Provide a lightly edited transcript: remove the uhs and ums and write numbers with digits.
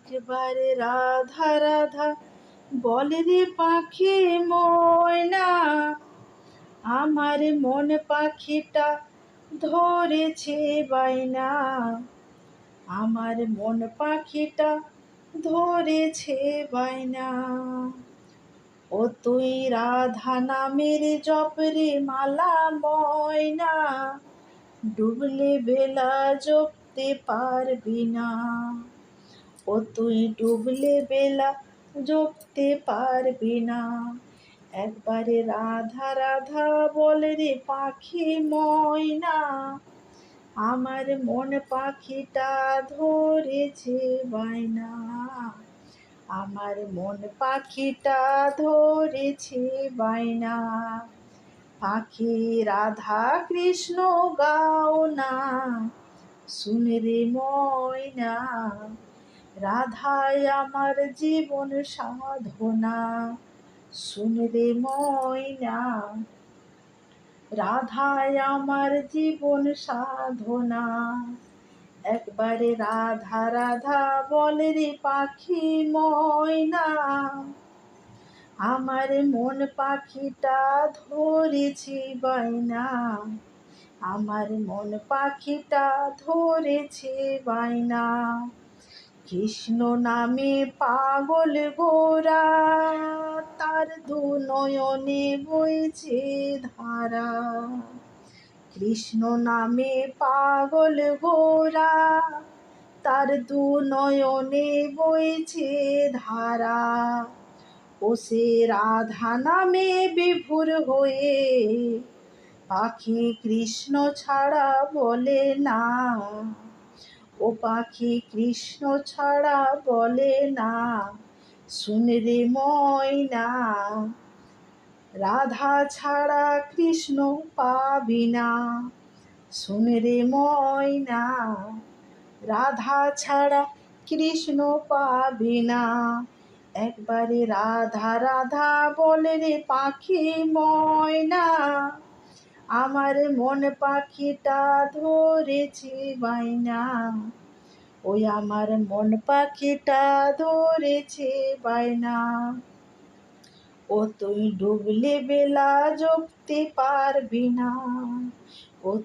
একবারে রাধা রাধা বলে রে পাখি ময়না, আমার মন পাখিটা ধরেছে বায়না, আমার মন পাখিটা ধরেছে বায়না। ও তুই রাধা নামের জপরে মালা ময়না, ডুবলে বেলা জপতে পারবি না। ও তুই ডুবলে বেলা জপতে পারবি না। একবারে রাধা রাধা বলে রে পাখি ময়না, আমার মন পাখিটা ধরেছে বায়না, আমার মন পাখিটা ধরেছে বায়না। পাখি রাধা কৃষ্ণ গাও না, শুনে রে ময়না, রাধাই আমার জীবন সাধনা, শুনে রে ময়না, রাধাই আমার জীবন সাধনা। একবারে রাধা রাধা বলে রে পাখি ময়না, আমার মন পাখিটা ধরেছে বায়না, আমার মন পাখিটা ধরেছে বায়না। কৃষ্ণ নামে পাগল গোরা, তার দু নয়নে বইছে ধারা। কৃষ্ণ নামে পাগল গোরা, তার দু নয়নে বইছে ধারা। ও সে রাধা নামে বিভোর হয়ে পাখি কৃষ্ণ ছাড়া বলে না। ও পাখি কৃষ্ণ ছাড়া বলে না, শুনে রে ময়না, রাধা ছাড়া কৃষ্ণ পাবি না। শুনে রে ময়না, রাধা ছাড়া কৃষ্ণ পাবি না। একবারে রাধা রাধা বলে রে পাখি ময়না, আমার মন পাখিটা ধরেছে বায়না, ওই আমার মন পাখিটা ধরেছে বায়না। ও তুই ডুবলে বেলা জপতে পারবি না,